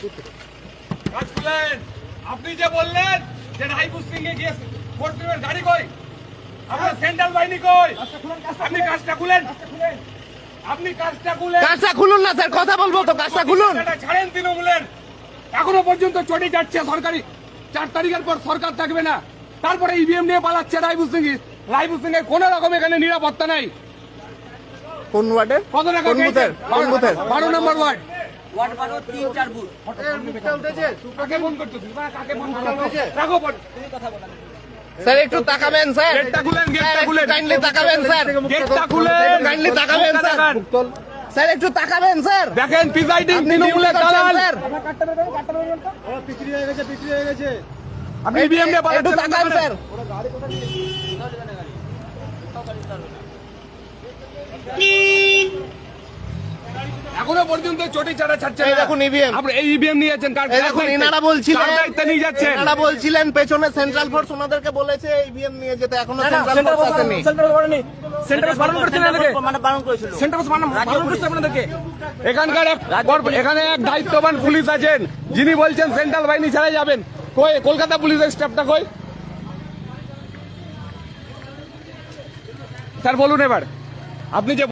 কাজ খুলেন। আপনি যে বললেন যে রাইপুর সিং এ গিয়ে ভোট দিবেন, গাড়ি কই? আপনার সেন্ট্রাল বাহিনী কই? আপনি কাজটা খুলেন। আপনি কাজটা খুলেন। কাজটা খুলুন না স্যার, কথা বলবো তো, কাজটা খুলুন। ছাড়েন তৃণমূলের। এখনো পর্যন্ত চটি যাচ্ছে সরকারি। 4 তারিখের পর সরকার থাকবে না, তারপরে ইভিএম নিয়ে পালাচ্ছে রাইপুর সিং। রাইপুর সিং এর কোন রকম এখানে নিরাপত্তা নাই। কোন ওয়ার্ডের? কত টাকা কোন বুথের? কোন বুথের? 12 নম্বর ওয়ার্ড। Ward 12 3-4 booth. কাকে ফোন করতেছিস? কাকে ফোন করতেছিস? রাখো ফোন। স্যার একটু তাকাবেন স্যার, গেটটা খুলেন, গেটটা খুলেন। কাইন্ডলি তাকাবেন স্যার, গেটটা খুলেন। কাইন্ডলি তাকাবেন স্যার, স্যার একটু তাকাবেন স্যার। দেখেন প্রিসাইডিং আপনি তৃণমূলের কি করছেন, দালাল। স্যার? আপনি ইভিএম নিয়ে একটু পালাচ্ছেন। তাকান স্যার। এখনো পর্যন্ত চটি চাটা ছাড়ছে এই না। দেখুন EVM। আপনি এই ইভিএম নিয়ে যাচ্ছেন, কার এই দেখুন ইনারা বলছিলেন, কার দায়িত্বে নিয়ে যাচ্ছেন? ইনারা বলছিলেন পেছনে সেন্ট্রাল ফোর্স ওনাদেরকে বলেছে ইভিএম নিয়ে যেতে, এখনো সেন্ট্রাল ফোর্স আসেনি। মানে বারণ করেছিল। এখানে এক দায়িত্ববান পুলিশ আছেন, যিনি বলছেন সেন্ট্রাল বাহিনী ছাড়াই যাবেন। কই কলকাতা পুলিশের স্টাফটা কই? স্যার বলুন এবার, আপনি যে